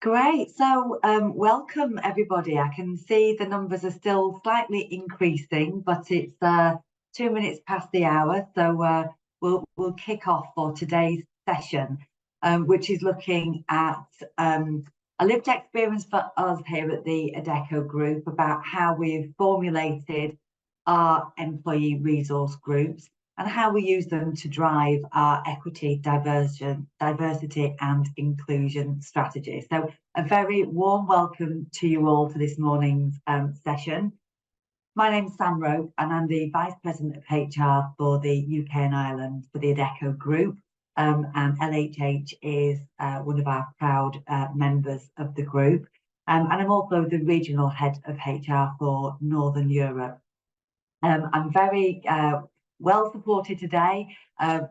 Great. So, welcome everybody. I can see the numbers are still slightly increasing, but it's 2 minutes past the hour. So we'll kick off for today's session, which is looking at a lived experience for us here at the Adecco Group about how we've formulated our employee resource groups and how we use them to drive our equity, diversity and inclusion strategy. So a very warm welcome to you all to this morning's session. My name's Sam Roke and I'm the Vice President of HR for the UK and Ireland for the Adecco Group. And LHH is one of our proud members of the group. And I'm also the Regional Head of HR for Northern Europe. I'm very well supported today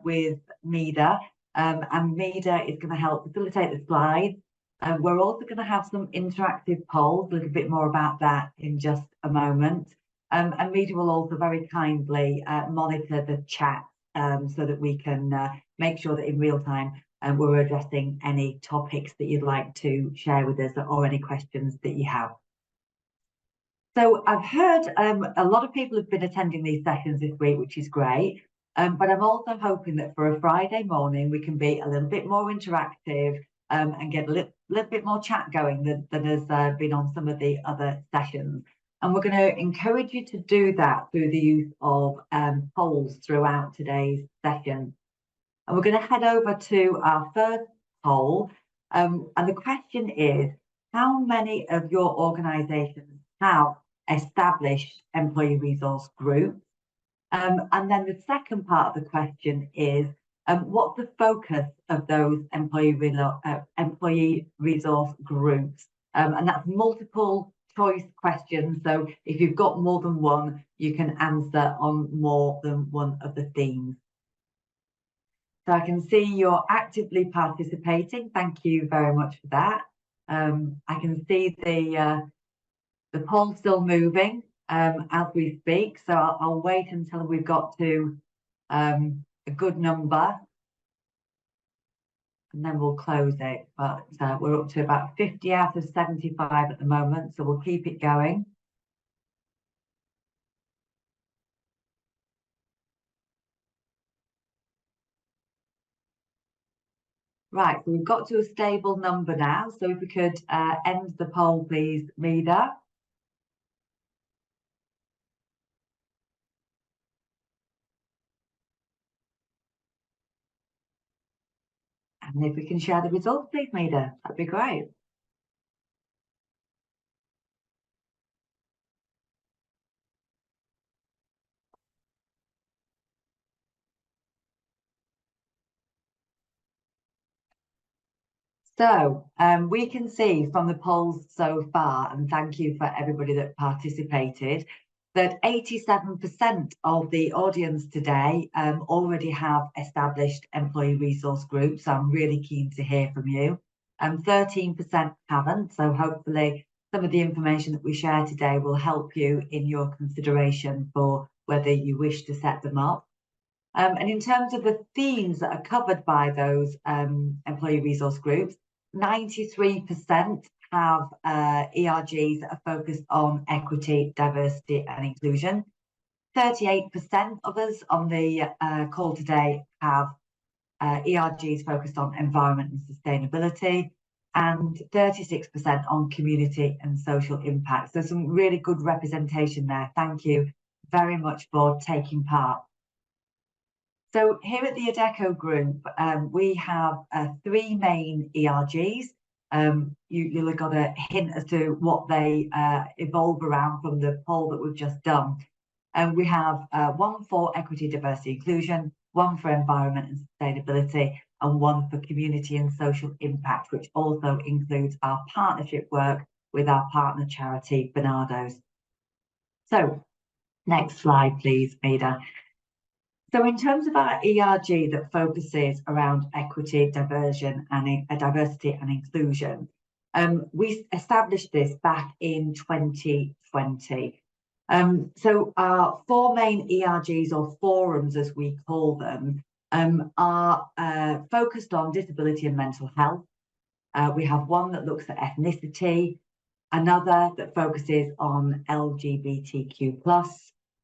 with Mida, and Mida is going to help facilitate the slides. We're also going to have some interactive polls, a little bit more about that in just a moment. And Mida will also very kindly monitor the chat so that we can make sure that in real time we're addressing any topics that you'd like to share with us or any questions that you have. So I've heard a lot of people have been attending these sessions this week, which is great. But I'm also hoping that for a Friday morning, we can be a little bit more interactive and get a little bit more chat going than has been on some of the other sessions. And we're going to encourage you to do that through the use of polls throughout today's session. And we're going to head over to our first poll. And the question is, how many of your organisations have established employee resource groups? And then the second part of the question is, what's the focus of those employee resource groups? And that's multiple choice questions. So if you've got more than one, you can answer on more than one of the themes. So I can see you're actively participating. Thank you very much for that. I can see the poll's still moving as we speak, so I'll wait until we've got to a good number and then we'll close it. But we're up to about 50 out of 75 at the moment, so we'll keep it going. Right, so we've got to a stable number now, so if we could end the poll, please, Mida. And if we can share the results, please, Mida, that'd be great. So we can see from the polls so far, and thank you for everybody that participated, that 87% of the audience today already have established employee resource groups. So I'm really keen to hear from you. 13% haven't. So hopefully some of the information that we share today will help you in your consideration for whether you wish to set them up. And in terms of the themes that are covered by those employee resource groups, 93% have ERGs that are focused on equity, diversity and inclusion. 38% of us on the call today have ERGs focused on environment and sustainability, and 36% on community and social impact. So some really good representation there. Thank you very much for taking part. So here at the Adecco Group, we have 3 main ERGs. You'll have got a hint as to what they evolve around from the poll that we've just done. And we have one for equity, diversity, inclusion, one for environment and sustainability, and one for community and social impact, which also includes our partnership work with our partner charity, Barnardo's. So next slide, please, Mida. So in terms of our ERG that focuses around equity, diversity and inclusion, we established this back in 2020. So our 4 main ERGs, or forums as we call them, are focused on disability and mental health, We have one that looks at ethnicity, another that focuses on LGBTQ+,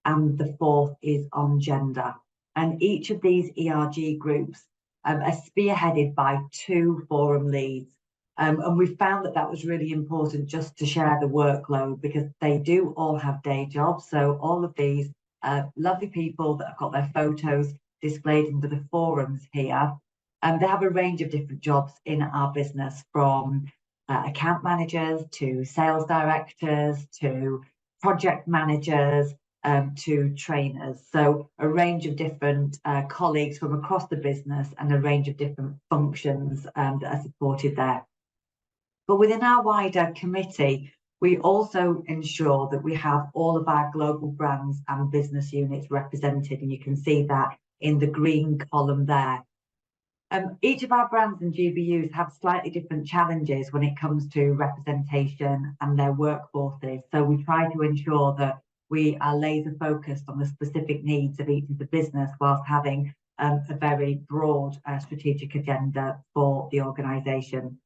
and the fourth is on gender. And each of these ERG groups are spearheaded by 2 forum leads. And we found that that was really important just to share the workload, because they do all have day jobs. So all of these lovely people that have got their photos displayed into the forums here, they have a range of different jobs in our business, from account managers to sales directors to project managers to trainers. So a range of different colleagues from across the business and a range of different functions that are supported there. But within our wider committee, we also ensure that we have all of our global brands and business units represented, and you can see that in the green column there. Each of our brands and GBUs have slightly different challenges when it comes to representation and their workforces. So we try to ensure that we are laser focused on the specific needs of each of the business, whilst having a very broad strategic agenda for the organisation.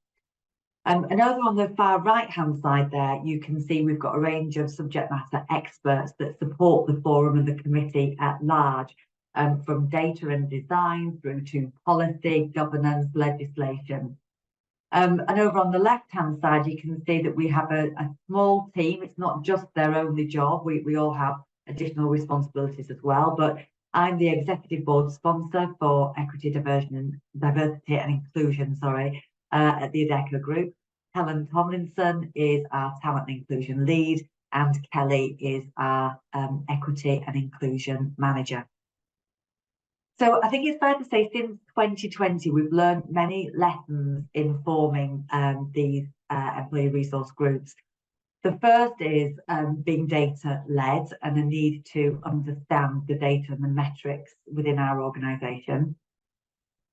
And over on the far right-hand side there, you can see we've got a range of subject matter experts that support the forum and the committee at large, from data and design through to policy, governance, legislation. And over on the left-hand side, you can see that we have a small team. It's not just their only job. We all have additional responsibilities as well, but I'm the executive board sponsor for equity, diversity and inclusion, at the Adecco Group. Helen Tomlinson is our talent and inclusion lead, and Kelly is our equity and inclusion manager. So I think it's fair to say since 2020, we've learned many lessons in forming these employee resource groups. The first is being data-led and a need to understand the data and the metrics within our organisation.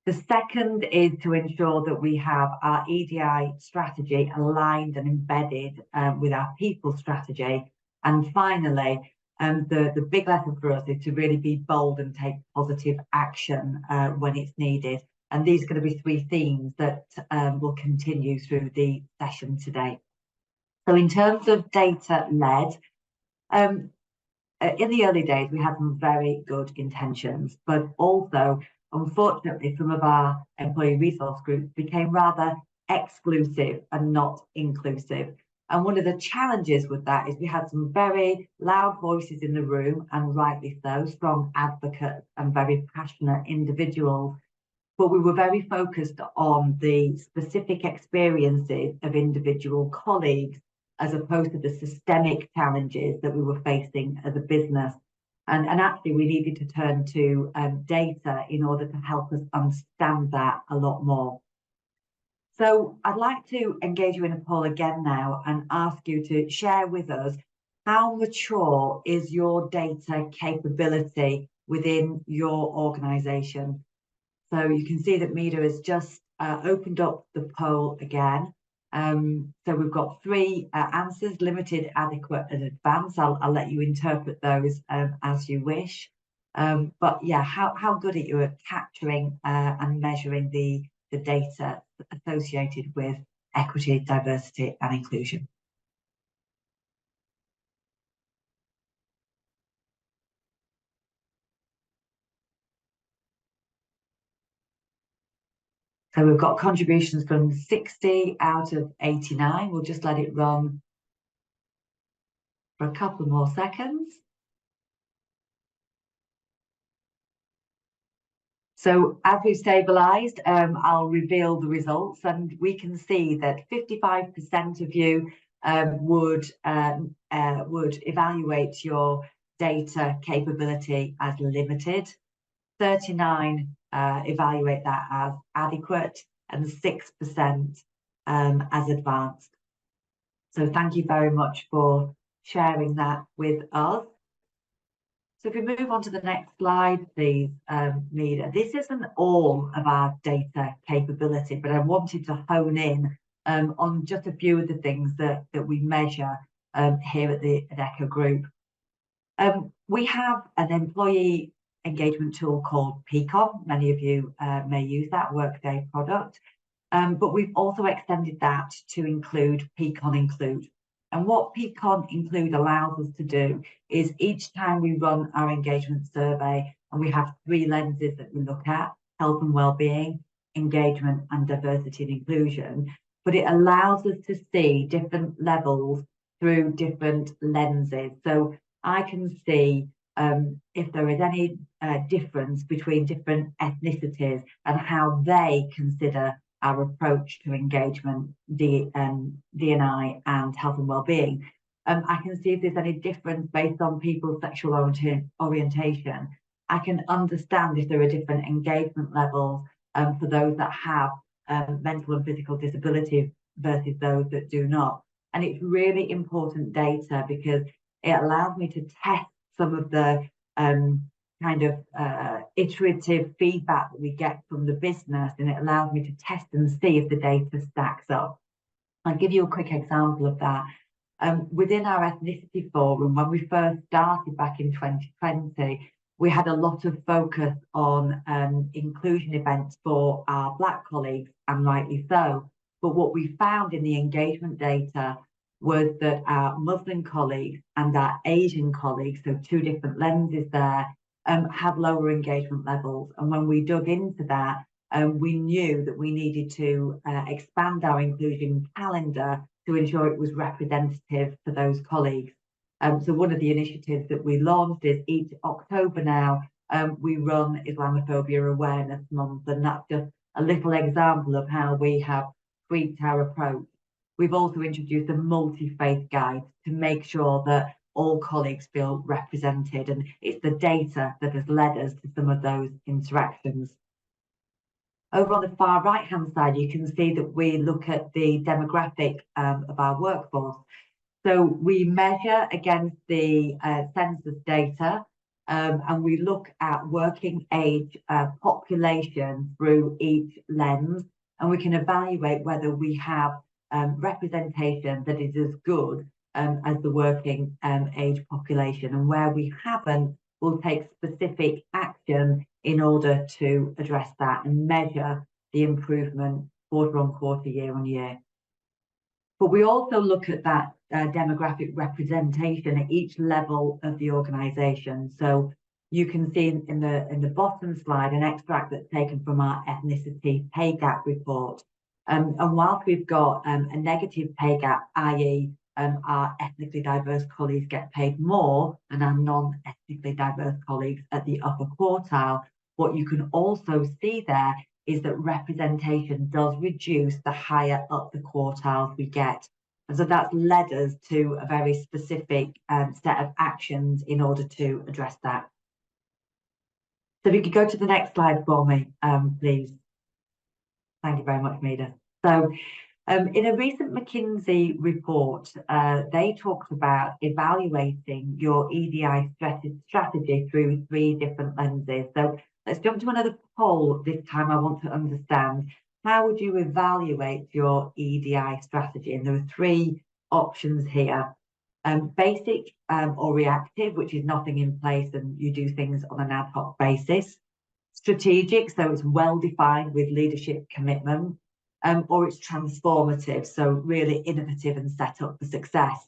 The second is to ensure that we have our EDI strategy aligned and embedded with our people strategy. And finally, the big lesson for us is to really be bold and take positive action when it's needed. And these are going to be 3 themes that will continue through the session today. So in terms of data-led, in the early days, we had some very good intentions, but also, unfortunately, some of our employee resource groups became rather exclusive and not inclusive. And one of the challenges with that is we had some very loud voices in the room, and rightly so, strong advocates and very passionate individuals. But we were very focused on the specific experiences of individual colleagues, as opposed to the systemic challenges that we were facing as a business. And actually, we needed to turn to data in order to help us understand that a lot more. So I'd like to engage you in a poll again now and ask you to share with us, how mature is your data capability within your organisation? So you can see that Mida has just opened up the poll again. So we've got 3 answers: limited, adequate and advanced. I'll let you interpret those as you wish. But yeah, how good are you at capturing and measuring the data associated with equity, diversity and inclusion? So we've got contributions from 60 out of 89. We'll just let it run for a couple more seconds. So as we've stabilised, I'll reveal the results, and we can see that 55% of you would evaluate your data capability as limited, 39 evaluate that as adequate, and 6% as advanced. So thank you very much for sharing that with us. So if we move on to the next slide, please, Mida. This isn't all of our data capability, but I wanted to hone in on just a few of the things that we measure here at the Adecco Group. We have an employee engagement tool called Peakon. Many of you may use that Workday product. But we've also extended that to include Peak on Include. And what Peak on Include allows us to do is each time we run our engagement survey, and we have 3 lenses that we look at: health and well-being, engagement, and diversity and inclusion. But it allows us to see different levels through different lenses. So I can see if there is any difference between different ethnicities and how they consider our approach to engagement, D&I, and health and well-being. I can see if there's any difference based on people's sexual orientation. I can understand if there are different engagement levels for those that have mental and physical disability versus those that do not. And it's really important data because it allows me to test some of the kind of iterative feedback that we get from the business, and it allows me to test and see if the data stacks up. I'll give you a quick example of that. Within our ethnicity forum, when we first started back in 2020, we had a lot of focus on inclusion events for our Black colleagues, and rightly so. But what we found in the engagement data was that our Muslim colleagues and our Asian colleagues, so 2 different lenses there, had lower engagement levels. And when we dug into that, we knew that we needed to expand our inclusion calendar to ensure it was representative for those colleagues. So one of the initiatives that we launched is each October now, we run Islamophobia Awareness Month, and that's just a little example of how we have tweaked our approach. We've also introduced a multi-faith guide to make sure that all colleagues feel represented, and it's the data that has led us to some of those interactions. Over on the far right-hand side, you can see that we look at the demographic of our workforce. So we measure against the census data, and we look at working age population through each lens, and we can evaluate whether we have representation that is as good as the working age population. And where we haven't, we'll take specific action in order to address that and measure the improvement quarter on quarter, year on year. But we also look at that demographic representation at each level of the organisation. So you can see in the bottom slide an extract that's taken from our ethnicity pay gap report. And whilst we've got a negative pay gap, i.e. Our ethnically diverse colleagues get paid more than our non-ethnically diverse colleagues at the upper quartile, what you can also see there is that representation does reduce the higher up the quartiles we get. And so that's led us to a very specific set of actions in order to address that. So if you could go to the next slide for me, please. Thank you very much, Mida. So in a recent McKinsey report, they talked about evaluating your EDI strategy through 3 different lenses. So let's jump to another poll. This time I want to understand, how would you evaluate your EDI strategy? And there are 3 options here. Basic or reactive, which is nothing in place and you do things on an ad hoc basis. Strategic, so it's well defined with leadership commitment. Or it's transformative, so really innovative and set up for success.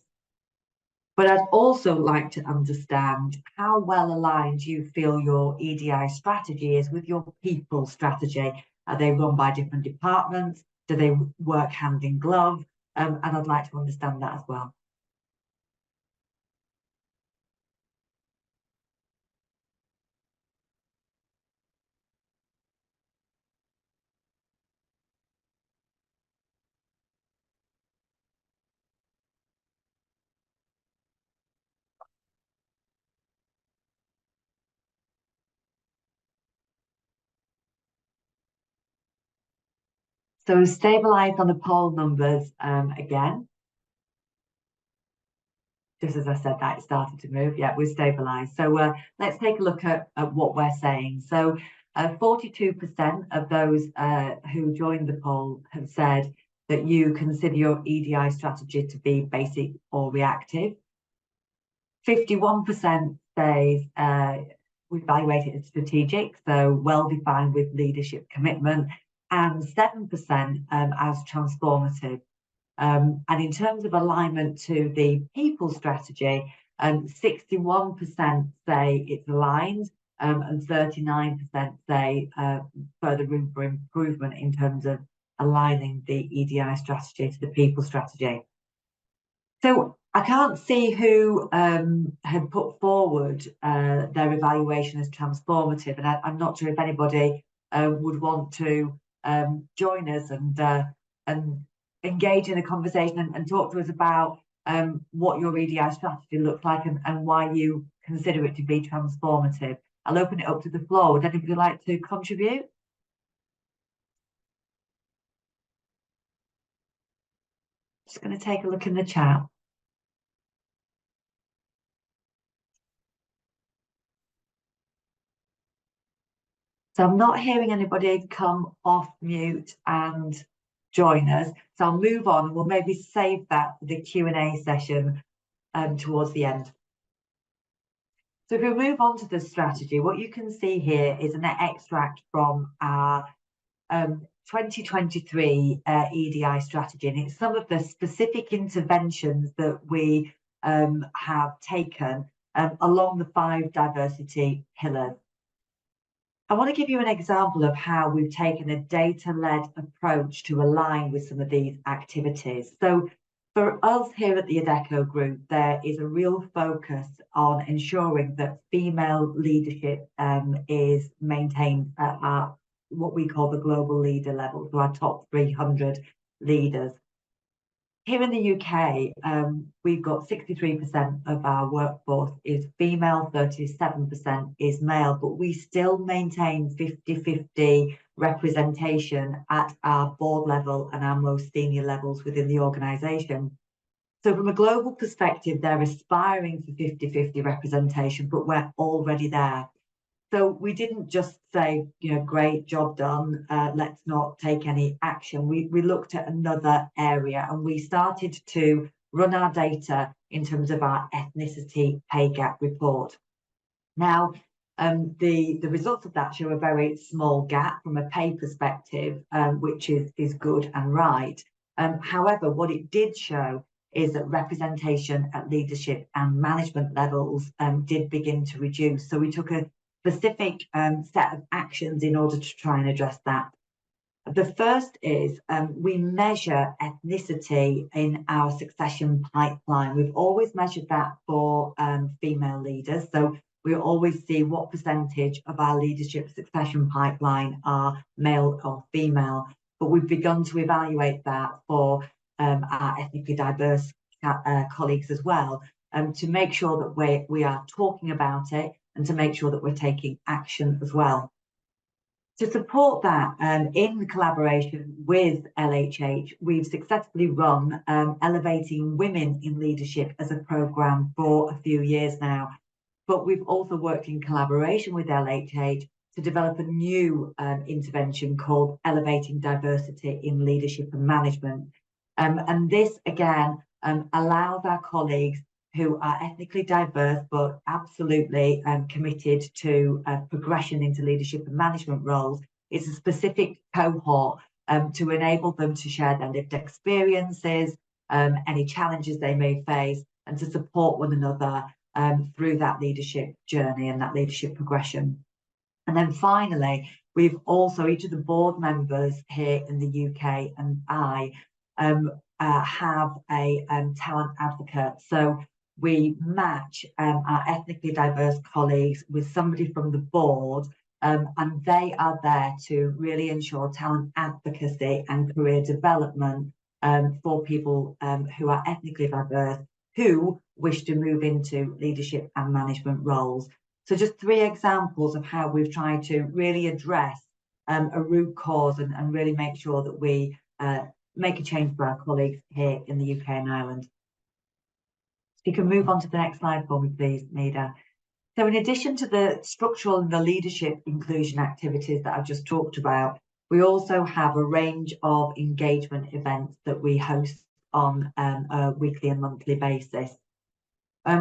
But I'd also like to understand how well aligned you feel your EDI strategy is with your people strategy. Are they run by different departments? Do they work hand in glove? And I'd like to understand that as well. So we've stabilised on the poll numbers again. Just as I said that, it started to move. Yeah, we've stabilised. So let's take a look at what we're saying. So 42% of those who joined the poll have said that you consider your EDI strategy to be basic or reactive. 51% says we evaluate it as strategic, so well defined with leadership commitment. and 7% as transformative. And in terms of alignment to the people strategy, 61% say it's aligned, and 39% say further room for improvement in terms of aligning the EDI strategy to the people strategy. So I can't see who had put forward their evaluation as transformative, and I'm not sure if anybody would want to join us and engage in a conversation and talk to us about what your EDI strategy looks like and why you consider it to be transformative. I'll open it up to the floor. Would anybody like to contribute? Just going to take a look in the chat. So I'm not hearing anybody come off mute and join us. So I'll move on. We'll maybe save that for the Q&A session towards the end. So if we move on to the strategy, what you can see here is an extract from our 2023 EDI strategy, and it's some of the specific interventions that we have taken along the 5 diversity pillars. I want to give you an example of how we've taken a data-led approach to align with some of these activities. So for us here at the Adecco Group, there is a real focus on ensuring that female leadership is maintained at our, what we call the global leader level, so our top 300 leaders. Here in the UK, we've got 63% of our workforce is female, 37% is male, but we still maintain 50-50 representation at our board level and our most senior levels within the organisation. So from a global perspective, they're aspiring for 50-50 representation, but we're already there. So we didn't just say, you know, great, job done, let's not take any action. We looked at another area and we started to run our data in terms of our ethnicity pay gap report. Now, the results of that show a very small gap from a pay perspective, which is good and right. However, what it did show is that representation at leadership and management levels did begin to reduce. So we took a specific set of actions in order to try and address that. The first is we measure ethnicity in our succession pipeline. We've always measured that for female leaders. So we always see what percentage of our leadership succession pipeline are male or female. But we've begun to evaluate that for our ethnically diverse colleagues as well, to make sure that we are talking about it and to make sure that we're taking action as well. To support that, in collaboration with LHH, we've successfully run Elevating Women in Leadership as a programme for a few years now. But we've also worked in collaboration with LHH to develop a new intervention called Elevating Diversity in Leadership and Management. And this, again, allows our colleagues who are ethnically diverse but absolutely committed to progression into leadership and management roles. It's a specific cohort to enable them to share their lived experiences, any challenges they may face, and to support one another through that leadership journey and that leadership progression. And then finally, we've also, each of the board members here in the UK and I have a talent advocate. So we match our ethnically diverse colleagues with somebody from the board, and they are there to really ensure talent advocacy and career development for people who are ethnically diverse, who wish to move into leadership and management roles. So just 3 examples of how we've tried to really address a root cause and really make sure that we make a change for our colleagues here in the UK and Ireland. You can move on to the next slide for me, please, Nida. So in addition to the structural and the leadership inclusion activities that I've just talked about, we also have a range of engagement events that we host on a weekly and monthly basis.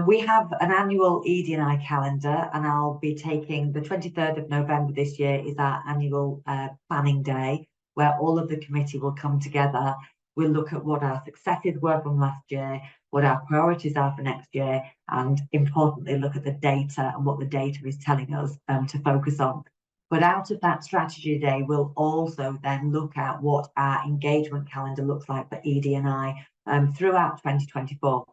We have an annual EDI calendar, and I'll be taking the 23rd of November this year is our annual planning day. where all of the committee will come together. We'll look at what our successes were from last year, what our priorities are for next year, and importantly, look at the data and what the data is telling us to focus on. But out of that strategy day, we'll also then look at what our engagement calendar looks like for ED&I throughout 2024.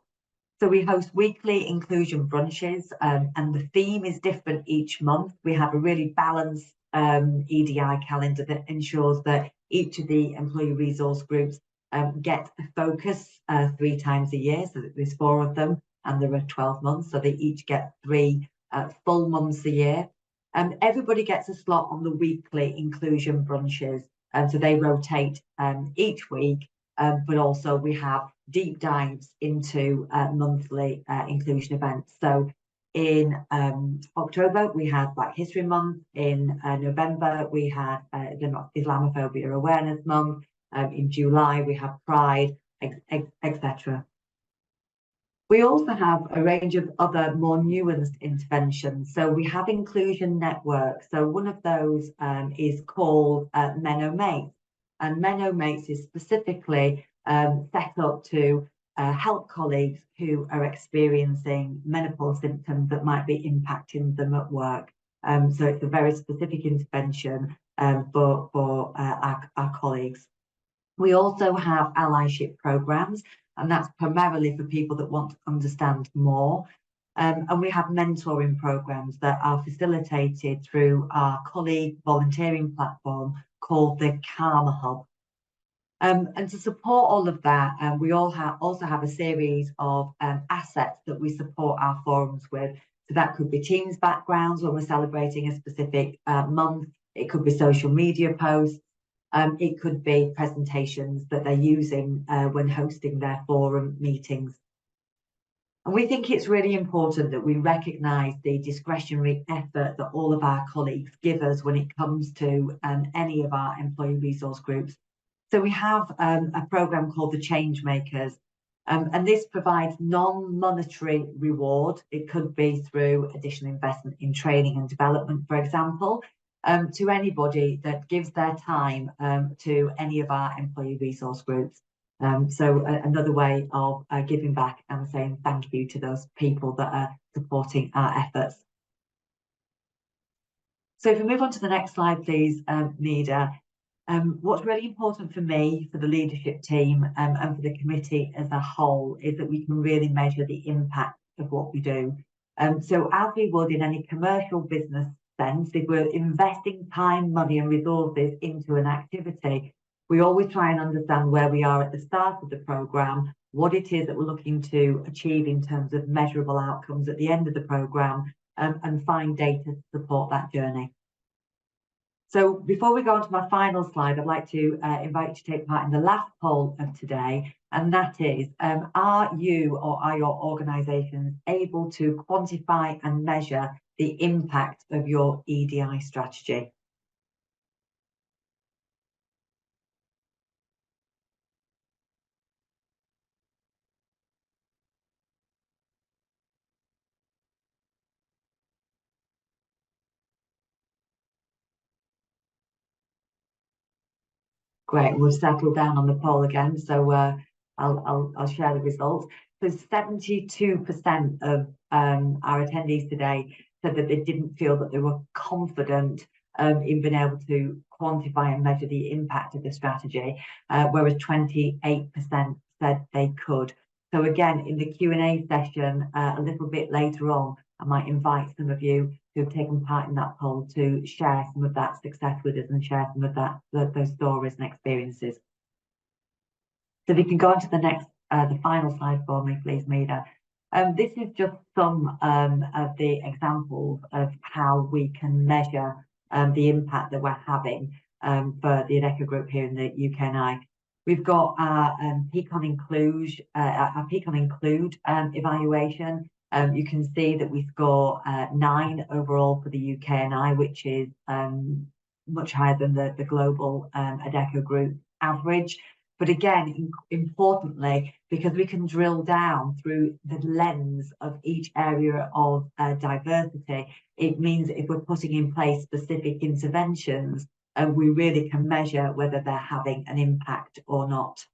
So we host weekly inclusion brunches, and the theme is different each month. We have a really balanced EDI calendar that ensures that each of the employee resource groups get a focus 3 times a year. So that there's 4 of them, and there are 12 months, so they each get 3 full months a year. Everybody gets a slot on the weekly inclusion brunches, so they rotate each week. But also we have deep dives into monthly inclusion events. So in October, we had Black History Month. In November, we had Islamophobia Awareness Month. In July, we have Pride, etc. We also have a range of other more nuanced interventions. So we have inclusion networks. So one of those is called Menno Mates. And Menno Mates is specifically set up to help colleagues who are experiencing menopause symptoms that might be impacting them at work. So it's a very specific intervention for our colleagues. We also have allyship programs, and that's primarily for people that want to understand more. And we have mentoring programs that are facilitated through our colleague volunteering platform called the Karma Hub. And to support all of that, we also have a series of assets that we support our forums with. So that could be Teams backgrounds when we're celebrating a specific month. It could be social media posts. It could be presentations that they're using when hosting their forum meetings. And we think it's really important that we recognise the discretionary effort that all of our colleagues give us when it comes to any of our employee resource groups. So we have a programme called the Change Makers, and this provides non-monetary reward. It could be through additional investment in training and development, for example, to anybody that gives their time to any of our employee resource groups. So another way of giving back and saying thank you to those people that are supporting our efforts. So if we move on to the next slide, please, Nida. What's really important for me, for the leadership team, and for the committee as a whole is that we can really measure the impact of what we do. So as we would in any commercial business sense, if we're investing time, money and resources into an activity, we always try and understand where we are at the start of the programme, what it is that we're looking to achieve in terms of measurable outcomes at the end of the programme, and find data to support that journey. So before we go on to my final slide, I'd like to invite you to take part in the last poll of today, and that is, are you or are your organisations able to quantify and measure the impact of your EDI strategy? Great, we've settled down on the poll again, so I'll share the results. So 72% of our attendees today said that they didn't feel that they were confident in being able to quantify and measure the impact of the strategy, whereas 28% said they could. So again, in the Q&A session a little bit later on, I might invite some of you who have taken part in that poll to share some of that success with us and share some of those stories and experiences. So if you can go on to the next, the final slide for me, please, Mida. This is just some of the examples of how we can measure the impact that we're having for the Adecco Group here in the UK&I. We've got our Peak on Include evaluation. You can see that we score 9 overall for the UK&I, which is much higher than the global Adecco Group average. But again, importantly, because we can drill down through the lens of each area of diversity, it means that if we're putting in place specific interventions, we really can measure whether they're having an impact or not.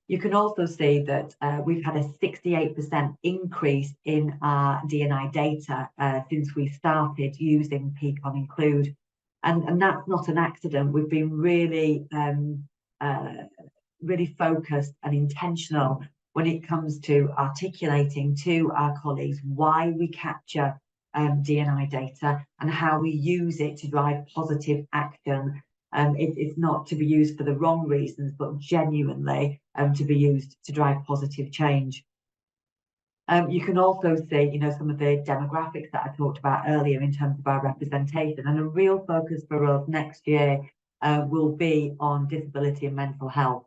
You can also see that we've had a 68% increase in our D&I data since we started using Peakon Include. And that's not an accident. We've been really, really focused and intentional when it comes to articulating to our colleagues why we capture D&I data and how we use it to drive positive action. It's not to be used for the wrong reasons, but genuinely to be used to drive positive change. You can also see, you know, some of the demographics that I talked about earlier in terms of our representation, and a real focus for us next year will be on disability and mental health.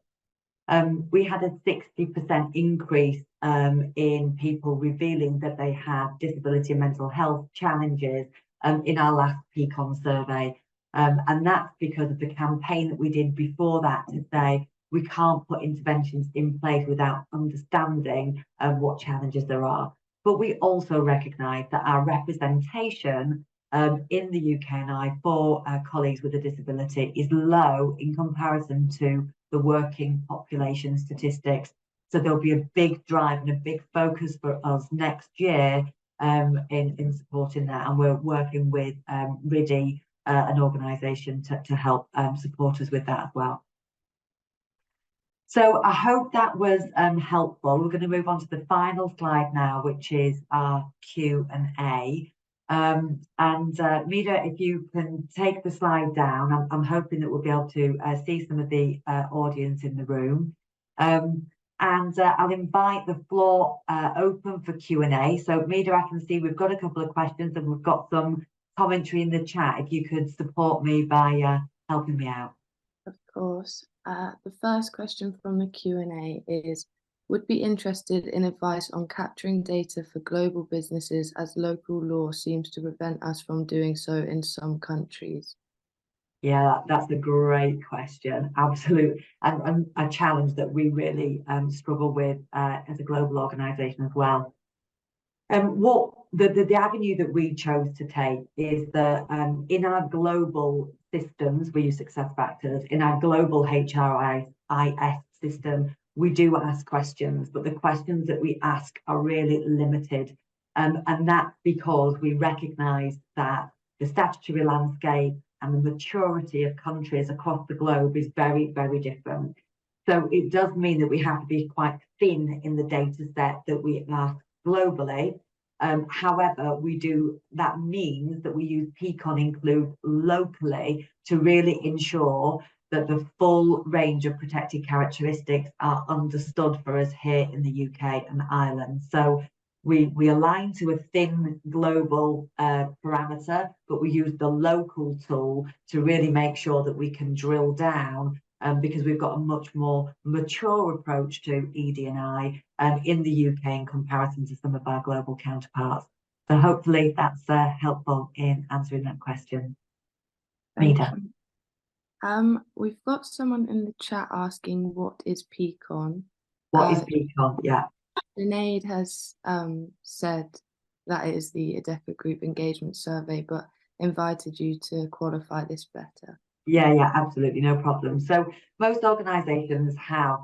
We had a 60% increase in people revealing that they have disability and mental health challenges in our last Peakon survey. And that's because of the campaign that we did before that to say we can't put interventions in place without understanding what challenges there are. But we also recognise that our representation in the UK&I for colleagues with a disability is low in comparison to the working population statistics. So there'll be a big drive and a big focus for us next year in supporting that. And we're working with RIDI, an organisation to help support us with that as well. So I hope that was helpful. We're going to move on to the final slide now, which is our Q&A. Mida, if you can take the slide down, I'm hoping that we'll be able to see some of the audience in the room. I'll invite the floor open for Q&A. So Mida, I can see we've got a couple of questions and we've got some commentary in the chat. If you could support me by helping me out. Of course. The first question from the Q&A is, would be interested in advice on capturing data for global businesses as local law seems to prevent us from doing so in some countries. Yeah, that's a great question. Absolutely. And a challenge that we really struggle with as a global organisation as well. What the avenue that we chose to take is that in our global systems, we use SuccessFactors, in our global HRIS system, we do ask questions, but the questions that we ask are really limited. And that's because we recognise that the statutory landscape and the maturity of countries across the globe is very, very different. So it does mean that we have to be quite thin in the data set that we ask globally. However, that means that we use Peakon Include locally to really ensure that the full range of protected characteristics are understood for us here in the UK and Ireland. So we align to a thin global parameter, but we use the local tool to really make sure that we can drill down because we've got a much more mature approach to ED&I in the UK in comparison to some of our global counterparts. So hopefully that's helpful in answering that question. Mida. We've got someone in the chat asking what is Peakon. What is Peakon? Yeah. Sinead has said that it is the ADECA Group Engagement Survey, but invited you to qualify this better. Yeah, absolutely, no problem. So most organisations have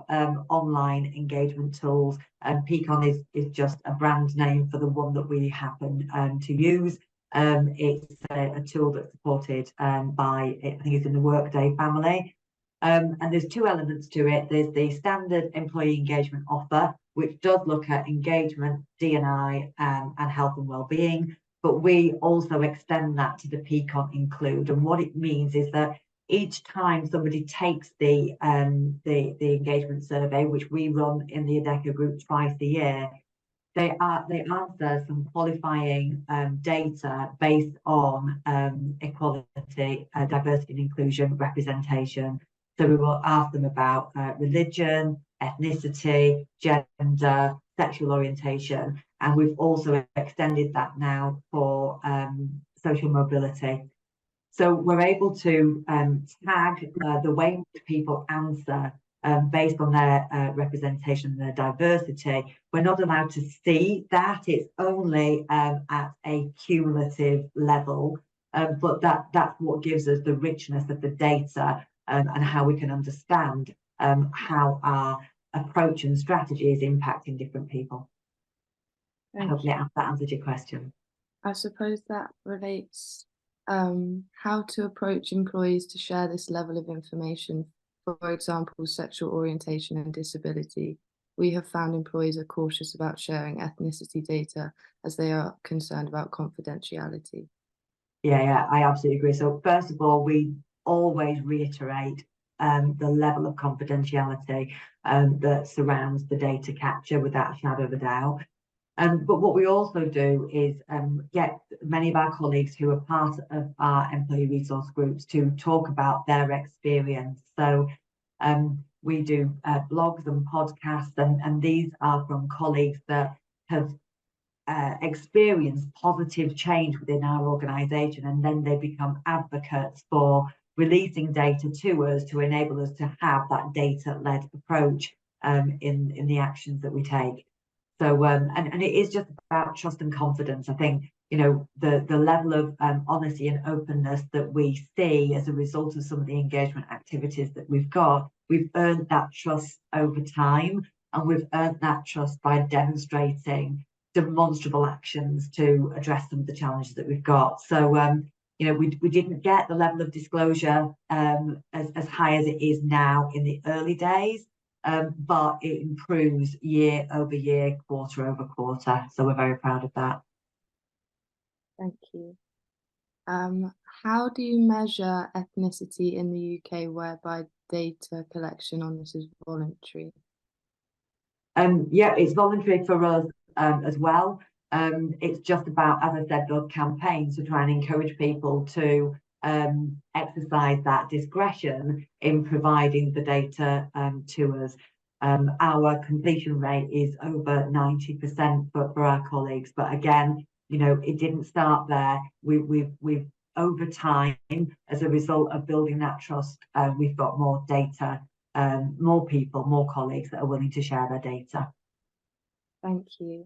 online engagement tools, and Peakon is just a brand name for the one that we happen to use. It's a tool that's supported by, I think it's in the Workday family. And there's two elements to it. There's the standard employee engagement offer, which does look at engagement, D&I, and health and wellbeing. But we also extend that to the Peakon Include. And what it means is that each time somebody takes the engagement survey, which we run in the ADECA Group twice a year, they answer some qualifying data based on equality, diversity and inclusion representation. So we will ask them about religion, ethnicity, gender, sexual orientation, and we've also extended that now for social mobility. So we're able to tag the way in which people answer based on their representation and their diversity. We're not allowed to see that. It's only at a cumulative level. but that's what gives us the richness of the data, and how we can understand how our approach and strategy is impacting different people. Hopefully that answers your question. I suppose that relates how to approach employees to share this level of information. For example, sexual orientation and disability. We have found employees are cautious about sharing ethnicity data as they are concerned about confidentiality. Yeah, I absolutely agree. So first of all, we always reiterate the level of confidentiality that surrounds the data capture without a shadow of a doubt. But what we also do is get many of our colleagues who are part of our employee resource groups to talk about their experience. So we do blogs and podcasts, and these are from colleagues that have experienced positive change within our organisation, and then they become advocates for releasing data to us to enable us to have that data-led approach in the actions that we take. So and it is just about trust and confidence. I think, you know, the level of honesty and openness that we see as a result of some of the engagement activities that we've got, we've earned that trust over time, and we've earned that trust by demonstrating demonstrable actions to address some of the challenges that we've got. So you know, we didn't get the level of disclosure as high as it is now in the early days. But it improves year over year, quarter over quarter. So we're very proud of that. Thank you. How do you measure ethnicity in the UK, whereby data collection on this is voluntary? Yeah, it's voluntary for us as well. It's just about, as I said, those campaigns to try and encourage people to exercise that discretion in providing the data to us. Our completion rate is over 90% for our colleagues, but again, you know, it didn't start there. We've over time, as a result of building that trust, we've got more data, more people, more colleagues that are willing to share their data. Thank you.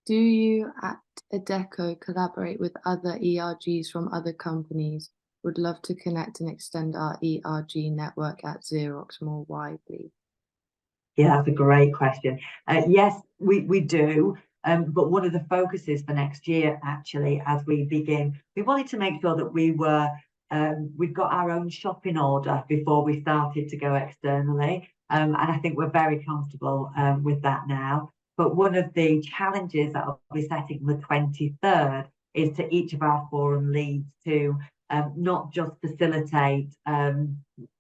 Do you at Adecco collaborate with other ERGs from other companies? Would love to connect and extend our ERG network at Xerox more widely. Yeah, that's a great question. Yes, we do. But one of the focuses for next year, actually, as we begin, we wanted to make sure that we'd got our own shop in order before we started to go externally. And I think we're very comfortable with that now. But one of the challenges that I'll be setting on the 23rd is to each of our forum leads to not just facilitate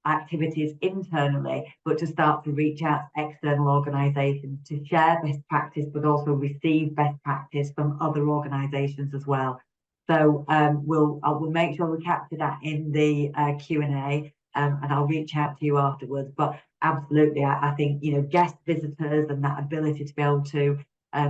activities internally, but to start to reach out to external organisations to share best practice, but also receive best practice from other organisations as well. So we'll make sure we capture that in the Q&A, and I'll reach out to you afterwards. But absolutely, I think, you know, guest visitors and that ability to be able to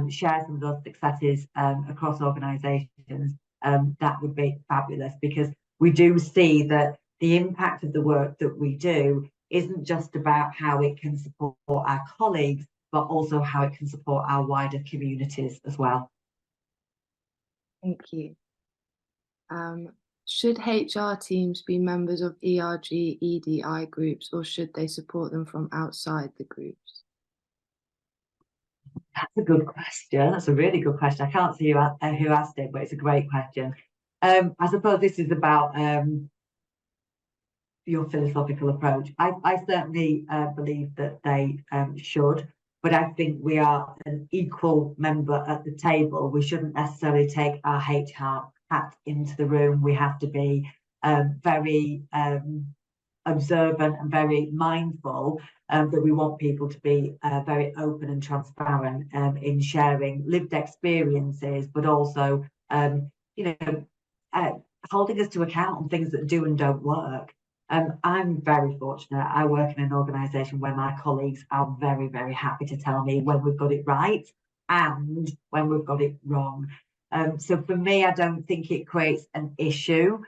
share some of those successes across organisations, that would be fabulous, because we do see that the impact of the work that we do isn't just about how it can support our colleagues, but also how it can support our wider communities as well. Thank you. Should HR teams be members of ERG, EDI groups, or should they support them from outside the groups? That's a good question. That's a really good question. I can't see who asked it, but it's a great question. I suppose this is about your philosophical approach. I certainly believe that they should, but I think we are an equal member at the table. We shouldn't necessarily take our HR hat into the room. We have to be very observant and very mindful that we want people to be very open and transparent in sharing lived experiences, but also, you know, holding us to account on things that do and don't work. I'm very fortunate. I work in an organisation where my colleagues are very, very happy to tell me when we've got it right and when we've got it wrong. So for me, I don't think it creates an issue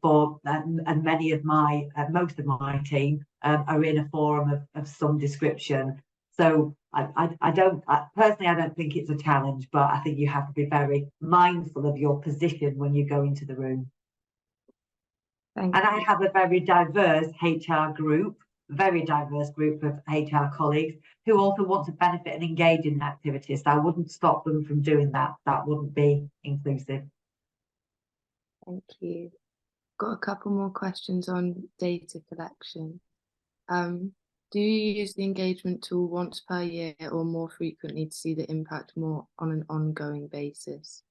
for and many of my most of my team are in a forum of some description. So personally, I don't think it's a challenge, but I think you have to be very mindful of your position when you go into the room. Thank And you. I have a very diverse HR group, very diverse group of HR colleagues who also want to benefit and engage in the activities. So I wouldn't stop them from doing that. That wouldn't be inclusive. Thank you. Got a couple more questions on data collection. Do you use the engagement tool once per year or more frequently to see the impact more on an ongoing basis?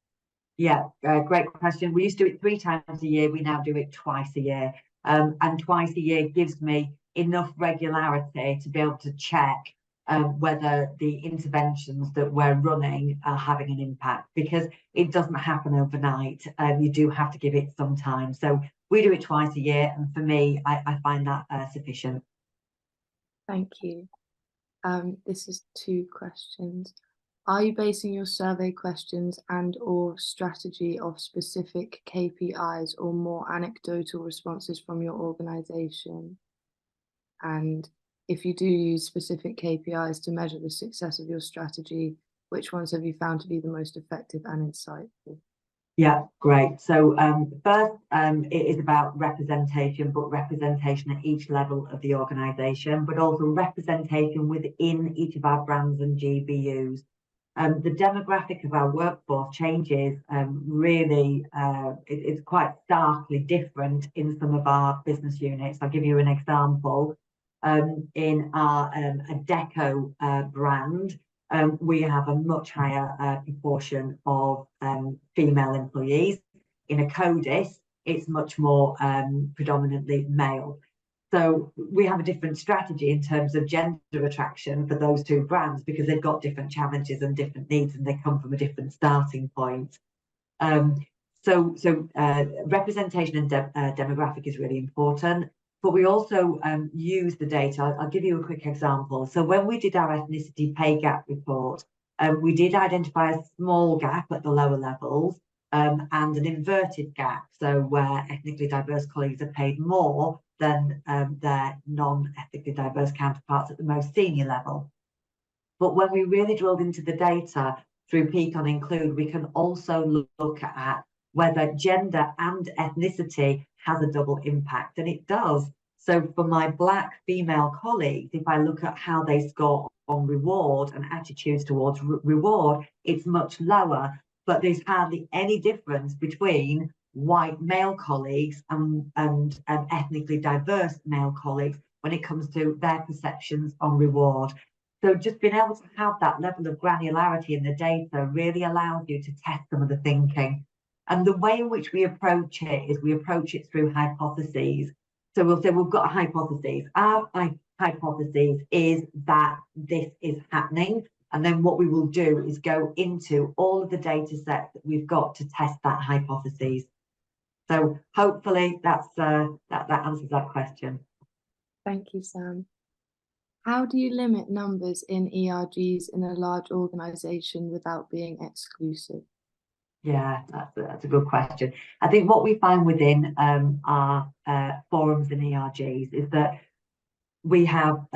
Yeah, great question. We used to do it 3 times a year. We now do it twice a year. And twice a year gives me enough regularity to be able to check whether the interventions that we're running are having an impact, because it doesn't happen overnight. You do have to give it some time. So we do it twice a year. And for me, I find that sufficient. Thank you. This is 2 questions. Are you basing your survey questions and/or strategy off specific KPIs or more anecdotal responses from your organisation? And if you do use specific KPIs to measure the success of your strategy, which ones have you found to be the most effective and insightful? Yeah, great. So first, it is about representation, but representation at each level of the organisation, but also representation within each of our brands and GBUs. The demographic of our workforce changes really, it's quite starkly different in some of our business units. I'll give you an example. In our Adecco brand, we have a much higher proportion of female employees. In Akkodis, it's much more predominantly male. So we have a different strategy in terms of gender attraction for those 2 brands, because they've got different challenges and different needs, and they come from a different starting point. So representation and demographic is really important. But we also use the data. I'll give you a quick example. So when we did our ethnicity pay gap report, we did identify a small gap at the lower levels and an inverted gap. So where ethnically diverse colleagues are paid more than their non-ethnically diverse counterparts at the most senior level. But when we really drilled into the data through Peak on Include, we can also look at whether gender and ethnicity has a double impact, and it does. So for my Black female colleagues, if I look at how they score on reward and attitudes towards reward, it's much lower, but there's hardly any difference between white male colleagues and ethnically diverse male colleagues when it comes to their perceptions on reward. So just being able to have that level of granularity in the data really allows you to test some of the thinking. And the way in which we approach it is we approach it through hypotheses. So we'll say we've got a hypothesis. Our hypothesis is that this is happening. And then what we will do is go into all of the data sets that we've got to test that hypothesis. So hopefully that answers that question. Thank you, Sam. How do you limit numbers in ERGs in a large organisation without being exclusive? Yeah, that's a good question. I think what we find within our forums and ERGs is that we have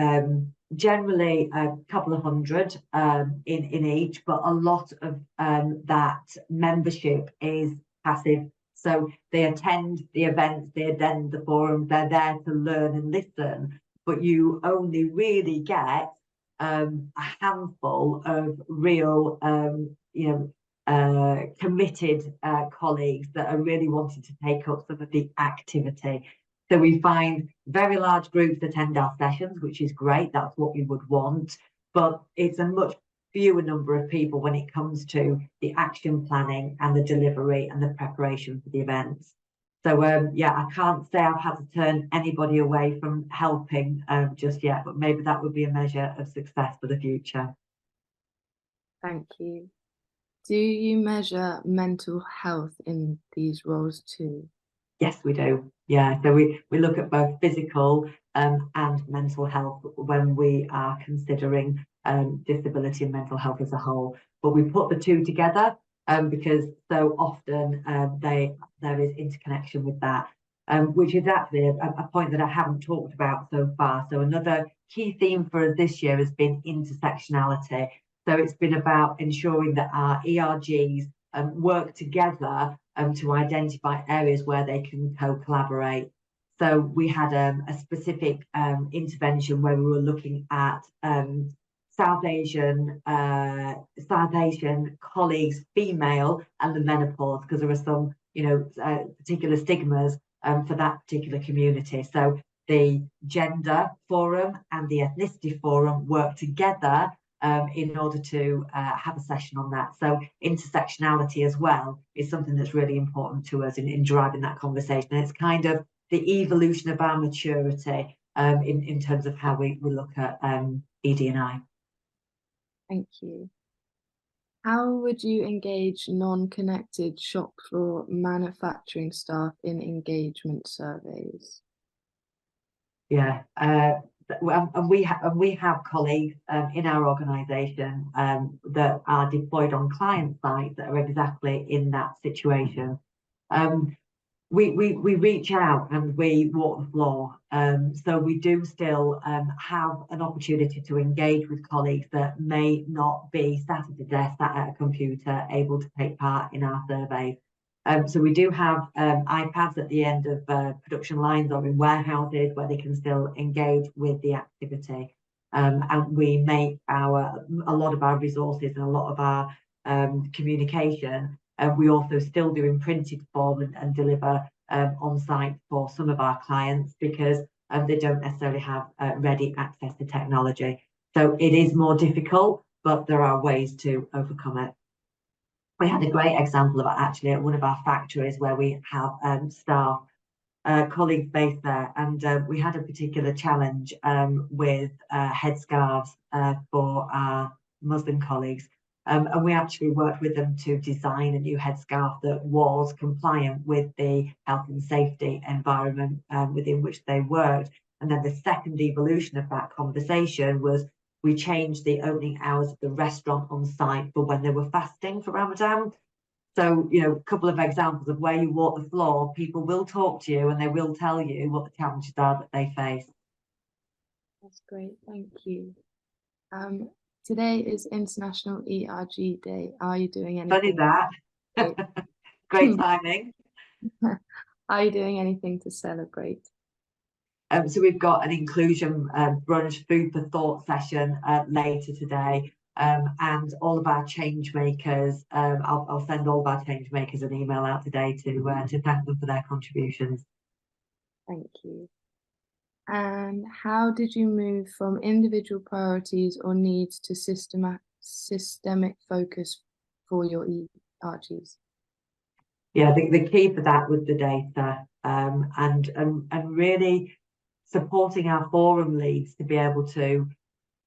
generally a couple of hundred in each, but a lot of that membership is passive. So they attend the events, they attend the forums, they're there to learn and listen, but you only really get a handful of real, committed colleagues that are really wanting to take up some of the activity. So we find very large groups attend our sessions, which is great. That's what we would want, but it's a much fewer number of people when it comes to the action planning and the delivery and the preparation for the events. So yeah, I can't say I've had to turn anybody away from helping just yet, but maybe that would be a measure of success for the future. Thank you. Do you measure mental health in these roles too? Yes, we do. Yeah, so we look at both physical and mental health when we are considering disability and mental health as a whole. But we put the 2 together because so often there is interconnection with that. which is actually a point that I haven't talked about so far. So another key theme for us this year has been intersectionality. So it's been about ensuring that our ERGs work together to identify areas where they can co-collaborate. So we had a specific intervention where we were looking at South Asian colleagues, female, and the menopause, because there are some, particular stigmas for that particular community. So the gender forum and the ethnicity forum work together in order to have a session on that. So intersectionality as well is something that's really important to us in driving that conversation. And it's kind of the evolution of our maturity in terms of how we look at ED&I. Thank you. How would you engage non-connected shop floor manufacturing staff in engagement surveys? Yeah, and we have colleagues in our organisation that are deployed on client sites that are exactly in that situation. We reach out and we walk the floor. So we do still have an opportunity to engage with colleagues that may not be sat at a desk, sat at a computer, able to take part in our surveys. So we do have iPads at the end of production lines or in warehouses where they can still engage with the activity. And we make a lot of our resources and a lot of our communication. We also still do in printed form and deliver on site for some of our clients because they don't necessarily have ready access to technology. So it is more difficult, but there are ways to overcome it. We had a great example of it actually at one of our factories where we have staff, colleagues based there, and we had a particular challenge with headscarves for our Muslim colleagues. And we actually worked with them to design a new headscarf that was compliant with the health and safety environment within which they worked. And then the second evolution of that conversation was we changed the opening hours of the restaurant on site for when they were fasting for Ramadan. So, a couple of examples of where you walk the floor, people will talk to you and they will tell you what the challenges are that they face. That's great, thank you. Today is International ERG Day. Are you doing anything? Funny that. Great timing. Are you doing anything to celebrate? So we've got an inclusion brunch food for thought session later today. And all of our change makers, I'll send all of our change makers an email out today to thank them for their contributions. Thank you. And how did you move from individual priorities or needs to systemic focus for your ERGs? Yeah, the key for that was the data and really supporting our forum leads to be able to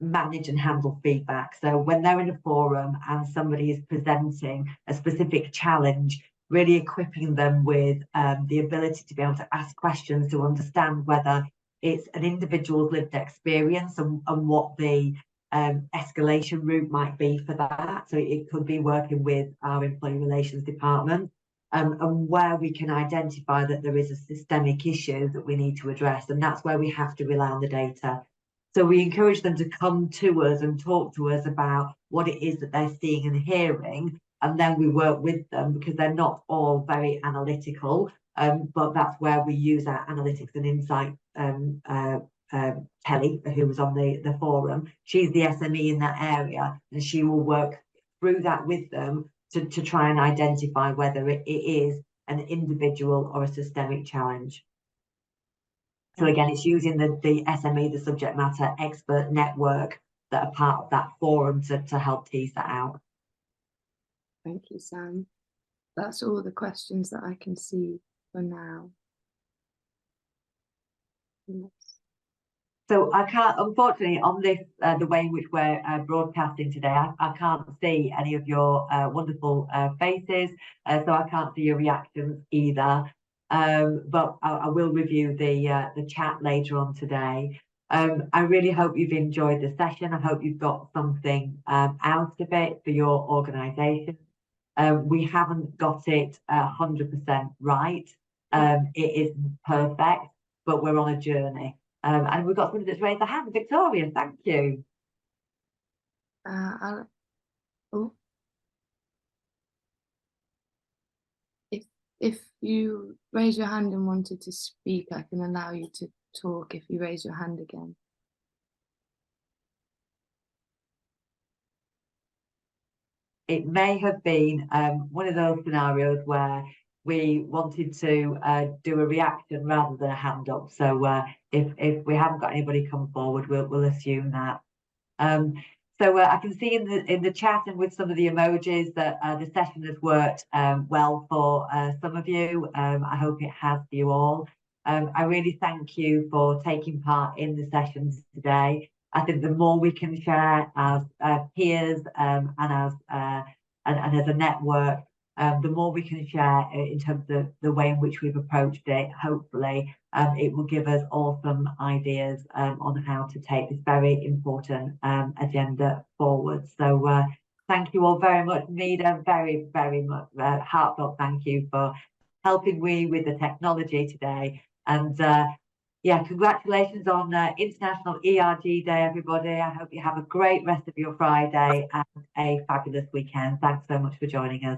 manage and handle feedback. So when they're in a forum and somebody is presenting a specific challenge, really equipping them with the ability to be able to ask questions to understand whether it's an individual's lived experience and what the escalation route might be for that. So it could be working with our employee relations department and where we can identify that there is a systemic issue that we need to address. And that's where we have to rely on the data. So we encourage them to come to us and talk to us about what it is that they're seeing and hearing. And then we work with them because they're not all very analytical, but that's where we use our analytics and insight. Kelly, who was on the forum, she's the SME in that area, and she will work through that with them to try and identify whether it is an individual or a systemic challenge. So again, it's using the SME, the subject matter expert network that are part of that forum to help tease that out. Thank you, Sam. That's all the questions that I can see for now. Yes. So I can't, unfortunately, on this, the way in which we're broadcasting today, I can't see any of your wonderful faces, so I can't see your reactions either. But I will review the chat later on today. I really hope you've enjoyed the session. I hope you've got something out of it for your organisation. We haven't got it 100% right. It isn't perfect, but we're on a journey. And we've got somebody that's raised their hand. Victoria, thank you. If you raise your hand and wanted to speak, I can allow you to talk if you raise your hand again. It may have been one of those scenarios where we wanted to do a reaction rather than a hand up. So if we haven't got anybody come forward, we'll assume that. So I can see in the chat and with some of the emojis that the session has worked well for some of you. I hope it has for you all. I really thank you for taking part in the sessions today. I think the more we can share as peers and as a network, the more we can share in terms of the way in which we've approached it. Hopefully, it will give us all some ideas on how to take this very important agenda forward. So thank you all very much. Mida, very, very much heartfelt thank you for helping me with the technology today. And yeah, congratulations on International ERG Day, everybody. I hope you have a great rest of your Friday and a fabulous weekend. Thanks so much for joining us.